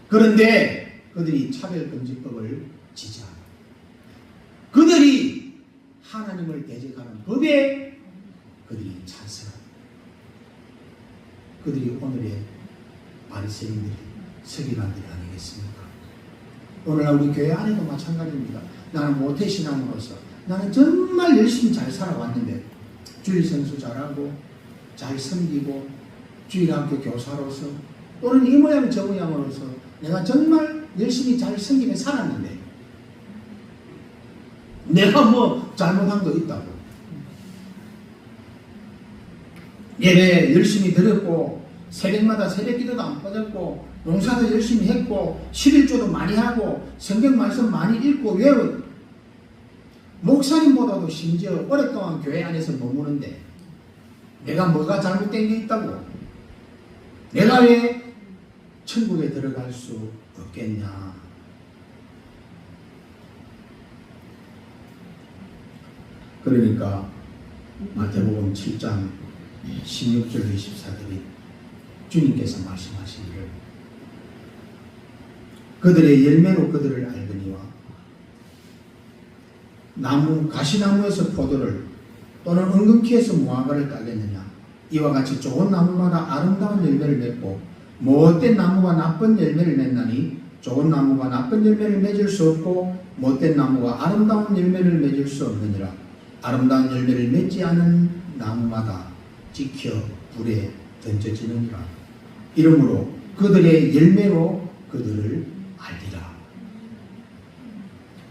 그런데 그들이 차별금지법을 지지합니다. 그들이 하나님을 대적하는 법에 그들이 찬성합니다. 그들이 오늘의 바리새인들이 서기관들이 아니겠습니까? 오늘날 우리 교회 안에도 마찬가지입니다. 나는 모태신앙으로서 나는 정말 열심히 잘 살아왔는데 주일 선수 잘하고 잘 섬기고 주일학교 교사로서 또는 이 모양 저 모양으로서 내가 정말 열심히 잘 섬기며 살았는데 내가 뭐 잘못한 거 있다고 예배 열심히 드렸고 새벽마다 새벽기도도 안 빠졌고 농사도 열심히 했고 11조도 많이 하고 성경 말씀 많이 읽고 외운 목사님보다도 심지어 오랫동안 교회 안에서 머무는데 내가 뭐가 잘못된 게 있다고? 내가 왜 천국에 들어갈 수 없겠냐? 그러니까 마태복음 7장 16절 24절이 주님께서 말씀하시기를 그들의 열매로 그들을 알거니와 가시나무에서 포도를 또는 은근키에서 무화과를 따겠느냐. 이와 같이 좋은 나무마다 아름다운 열매를 맺고 못된 나무가 나쁜 열매를 맺나니 좋은 나무가 나쁜 열매를 맺을 수 없고 못된 나무가 아름다운 열매를 맺을 수 없느니라. 아름다운 열매를 맺지 않은 나무마다 찍혀 불에 던져지느니라. 이러므로 그들의 열매로 그들을 알리라.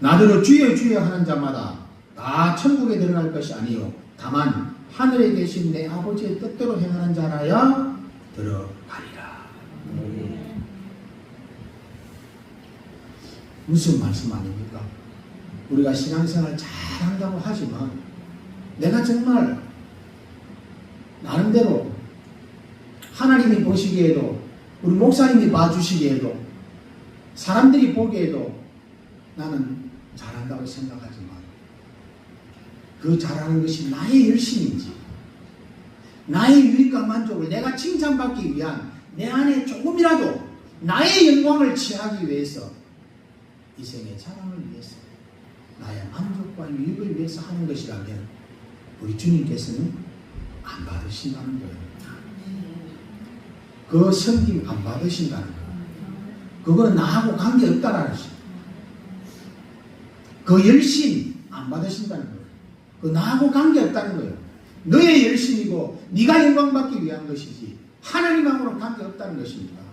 나더러 주여 주여 하는 자마다 다 천국에 들어갈 것이 아니요 다만 하늘에 계신 내 아버지의 뜻대로 행하는 자라야 들어가리라. 무슨 말씀 아닙니까? 우리가 신앙생활 잘한다고 하지만 내가 정말 나름대로 하나님이 보시기에도 우리 목사님이 봐주시기에도 사람들이 보기에도 나는 잘한다고 생각하지만 그 잘하는 것이 나의 열심인지 나의 유익과 만족을 내가 칭찬받기 위한 내 안에 조금이라도 나의 영광을 취하기 위해서 이 생의 자랑을 위해서 나의 만족과 유익을 위해서 하는 것이라면 우리 주님께서는 안 받으신다는 거예요. 그 섬김 안 받으신다는 거예요. 그거는 나하고 관계없다라는 것이에요. 그 열심 안 받으신다는 거예요. 그 나하고 관계없다는 거예요. 너의 열심이고 네가 영광받기 위한 것이지 하나님하고는 관계없다는 것입니다.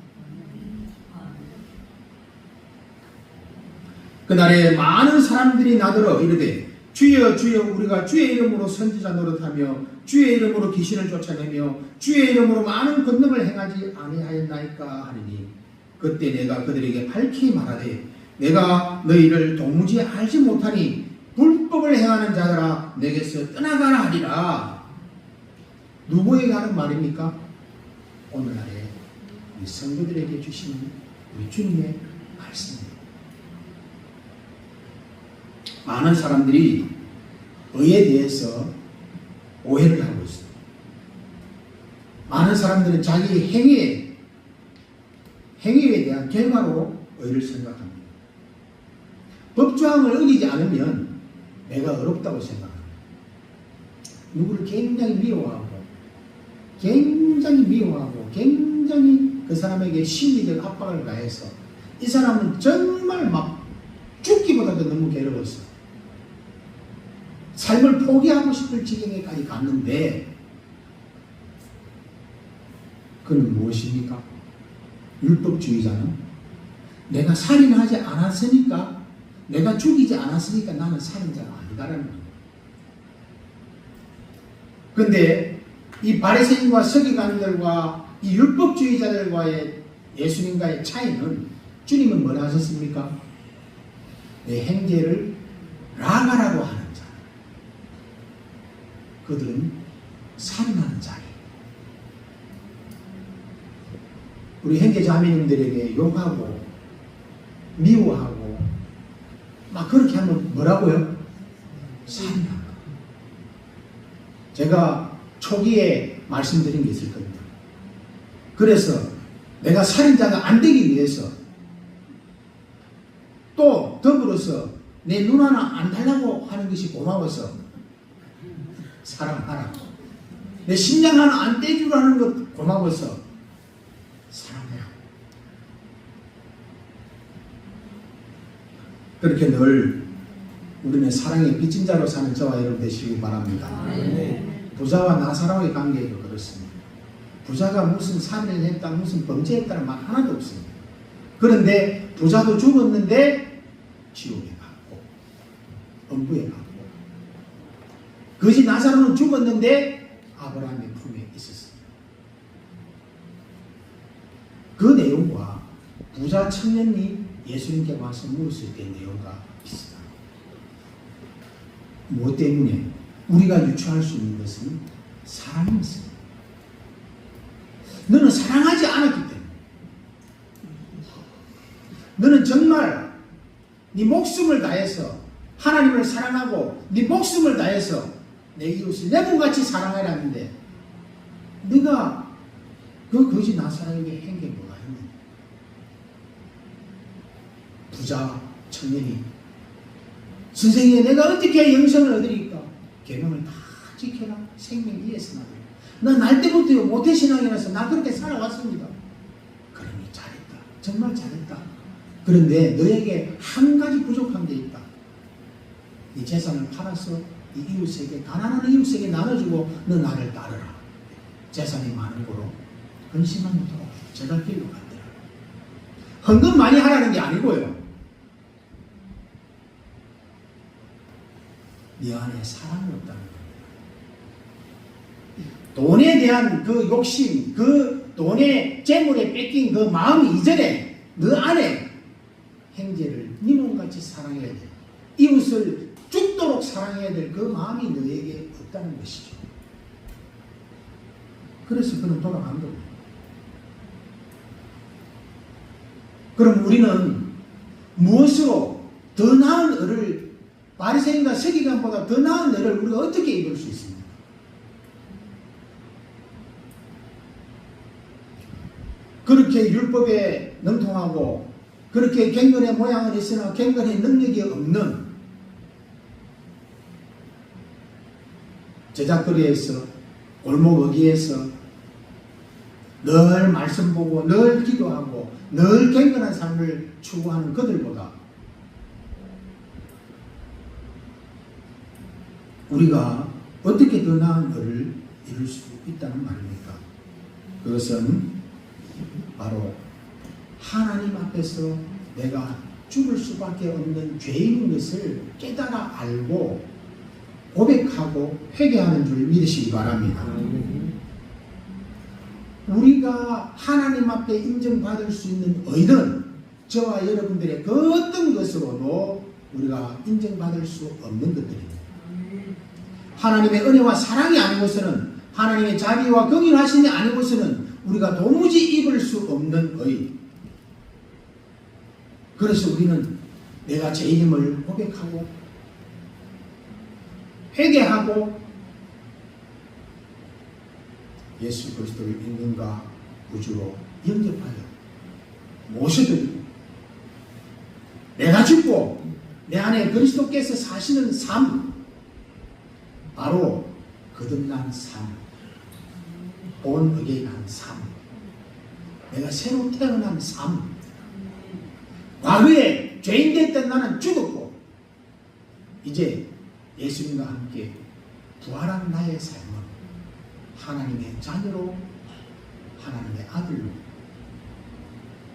그날에 많은 사람들이 나더러 이르되 주여 주여 우리가 주의 이름으로 선지자 노릇하며 주의 이름으로 귀신을 쫓아내며 주의 이름으로 많은 권능을 행하지 아니하였나이까 하리니 그때 내가 그들에게 밝히 말하되 내가 너희를 도무지 알지 못하니 불법을 행하는 자들아 내게서 떠나가라 하리라. 누구에게 하는 말입니까? 오늘날에 우리 성도들에게 주시는 우리 주님의 말씀입니다. 많은 사람들이 의에 대해서 오해를 하고 있습니다. 많은 사람들은 자기 행위에 대한 결과로 의를 생각합니다. 법조항을 어기지 않으면 내가 어렵다고 생각합니다. 누구를 굉장히 미워하고 굉장히 그 사람에게 심리적 압박을 가해서 이 사람은 정말 막 죽기보다도 너무 괴로웠어. 삶을 포기하고 싶을 지경에까지 갔는데 그는 무엇입니까? 율법주의자는 내가 살인하지 않았으니까 내가 죽이지 않았으니까 나는 살인자가 아니다라는 거예요. 그런데 이 바리새인과 서기관들과 이 율법주의자들과의 예수님과의 차이는 주님은 뭐라 하셨습니까? 내 행제를 라가라고 하는 자. 그들은 살인하는 자예요. 우리 형제 자매님들에게 욕하고 미워하고 막 그렇게 하면 뭐라고요? 살인한다. 제가 초기에 말씀드린 게 있을 겁니다. 그래서 내가 살인자가 안 되기 위해서 또 더불어서 내 눈 하나 안 달라고 하는 것이 고마워서 사랑하라고, 내 심장 하나 안 떼주라는 것 고마워서 사랑하라고. 그렇게 늘 우리는 사랑의 빚진 자로 사는 저와 여러분 되시기 바랍니다. 부자와 나사로의 관계가 그렇습니다. 부자가 무슨 살인을 했다, 무슨 범죄했다는 말 하나도 없습니다. 그런데 부자도 죽었는데 지옥에 갔고 엄부에 갔고, 거지 나사로는 죽었는데 아브라함의 품에 있었습니다. 부자 청년이 예수님께 와서 물었을 때 내용과 비슷합니다. 무엇 때문에? 우리가 유추할 수 있는 것은 사랑이었습니다. 너는 사랑하지 않았기 때문에. 너는 정말 네 목숨을 다해서 하나님을 사랑하고 네 목숨을 다해서 내 이웃을 내 몸같이 사랑하라는데 네가 그 거지 나사랑에게 한 게 뭐가 있느냐. 부자 청년이 선생님 내가 어떻게 영생을 얻으리까? 계명을 다 지켜라. 생명 위에서 나도. 나 날 때부터 모태신앙이라서 나 그렇게 살아왔습니다. 그러니 잘했다. 정말 잘했다. 그런데 너에게 한 가지 부족한 게 있다. 네 재산을 팔아서 이 이웃에게, 가난한 이웃에게 나눠주고 너 나를 따르라. 재산이 많은 거로 근심한 도록 제갈 길로 갔더라. 헌금 많이 하라는 게 아니고요. 네 안에 사랑이 없다는 거예요. 돈에 대한 그 욕심, 그 돈에 재물에 뺏긴 그 마음 이전에 너 안에 형제를 네 몸같이 사랑해야 돼. 이웃을 죽도록 사랑해야 될 그 마음이 너에게 없다는 것이죠. 그래서 그는 돌아간 겁니다. 그럼 우리는 무엇으로 더 나은 을을, 바리새인과 서기관보다 더 나은 을을 우리가 어떻게 입을 수 있습니까? 그렇게 율법에 능통하고 그렇게 경건의 모양은 있으나 경건의 능력이 없는 제작거리에서 골목 어귀에서 늘 말씀 보고 늘 기도하고 늘 경건한 삶을 추구하는 그들보다 우리가 어떻게 더 나은 을을 이룰 수 있다는 말입니까? 그것은 바로 하나님 앞에서 내가 죽을 수밖에 없는 죄인 것을 깨달아 알고 고백하고 회개하는 줄 믿으시기 바랍니다. 우리가 하나님 앞에 인정받을 수 있는 의는 저와 여러분들의 그 어떤 것으로도 우리가 인정받을 수 없는 것들입니다. 하나님의 은혜와 사랑이 아니고서는, 하나님의 자비와 긍휼하심이 아니고서는 우리가 도무지 입을 수 없는 의. 그래서 우리는 내가 죄인임을 고백하고 회개하고 예수 그리스도를 인간과 구주로 영접하여 모셔드리고 내가 죽고 내 안에 그리스도께서 사시는 삶, 바로 거듭난 삶, 본 어게인한 삶, 내가 새로 태어난 삶. 과거에 죄인 됐던 나는 죽었고 이제 예수님과 함께 부활한 나의 삶은 하나님의 자녀로, 하나님의 아들로,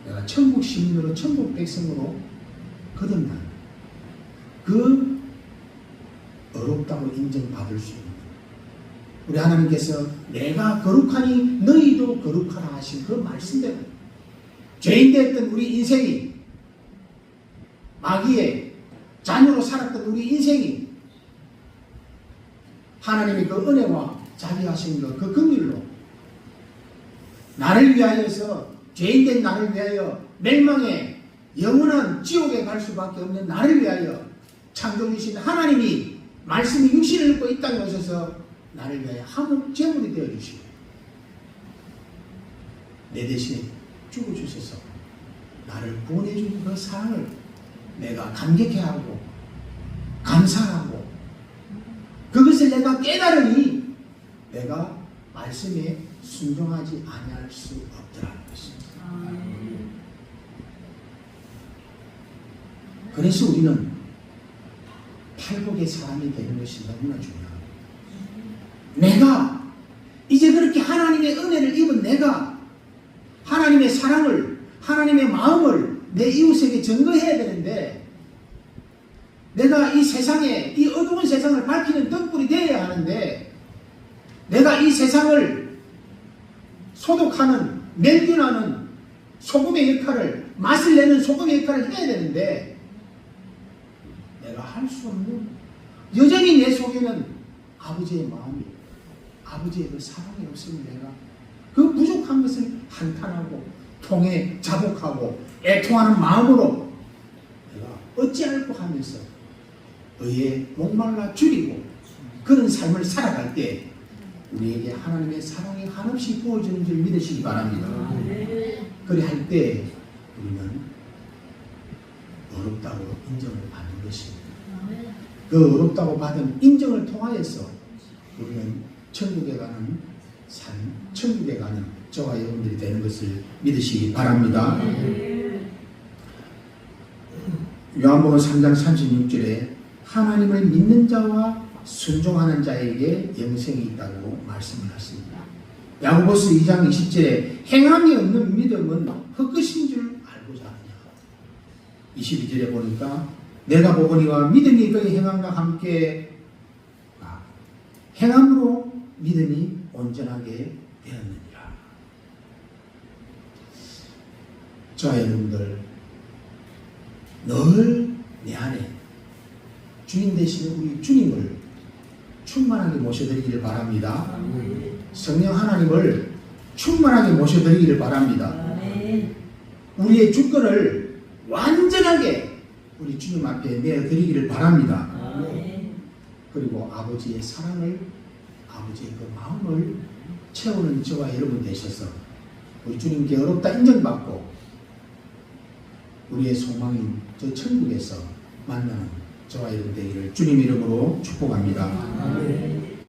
내가 천국 시민으로, 천국 백성으로 거듭난 그 어렵다고 인정받을 수 있는, 우리 하나님께서 내가 거룩하니 너희도 거룩하라 하신 그 말씀대로 죄인 됐던 우리 인생이, 마귀의 자녀로 살았던 우리 인생이 하나님의 그 은혜와 자비하신 그 긍휼로 나를 위하여서, 죄인된 나를 위하여 멸망의 영원한 지옥에 갈 수밖에 없는 나를 위하여 창조주신 하나님이 말씀이 육신을 입고 이 땅에 오셔서 나를 위하여 한몫 제물이 되어주시고 내 대신에 죽어주셔서 나를 구원해주는 그 사랑을 내가 감격해하고 감사하고 그것을 내가 깨달으니 내가 말씀에 순종하지 아니할 수 없더라는 것입니다. 그래서 우리는 팔복의 사람이 되는 것이 너무나 중요합니다. 내가 이제 그렇게 하나님의 은혜를 입은 내가 하나님의 사랑을, 하나님의 마음을 내 이웃에게 증거해야 되는데, 내가 이 세상에, 이 어두운 세상을 밝히는 등불이 되어야 하는데, 내가 이 세상을 소독하는, 멸균하는 소금의 역할을, 맛을 내는 소금의 역할을 해야 되는데 내가 할 수 없는, 여전히 내 속에는 아버지의 마음이, 아버지의 그 사랑이 없으면 내가 그 부족한 것을 한탄하고 통해 자복하고 애통하는 마음으로 내가 어찌할꼬 하면서 의에 목말라 줄이고 그런 삶을 살아갈 때 우리에게 하나님의 사랑이 한없이 부어지는 줄 믿으시기 바랍니다. 그리 할 때 우리는 어렵다고 인정을 받는 것입니다. 그 어렵다고 받은 인정을 통하여서 우리는 천국에 가는 삶, 천국에 가는 저와 여러분들이 되는 것을 믿으시기 바랍니다. 요한복음 3장 36절에 하나님을 믿는 자와 순종하는 자에게 영생이 있다고 말씀을 하십니다. 야고보서 2장 20절에 행함이 없는 믿음은 헛것인 줄 알고자 하냐. 22절에 보니까 내가 보거니와 믿음이 그의 행함과 함께 행함으로 믿음이 온전하게 되었느니라. 저와 여러분들 늘 내 안에 주인 되시는 우리 주님을 충만하게 모셔드리기를 바랍니다. 성령 하나님을 충만하게 모셔드리기를 바랍니다. 우리의 주권을 완전하게 우리 주님 앞에 내어드리기를 바랍니다. 그리고 아버지의 사랑을, 아버지의 그 마음을 채우는 저와 여러분 되셔서 우리 주님께 어렵다 인정받고 우리의 소망인 저 천국에서 만나는 저와 여러분 되기를 주님 이름으로 축복합니다.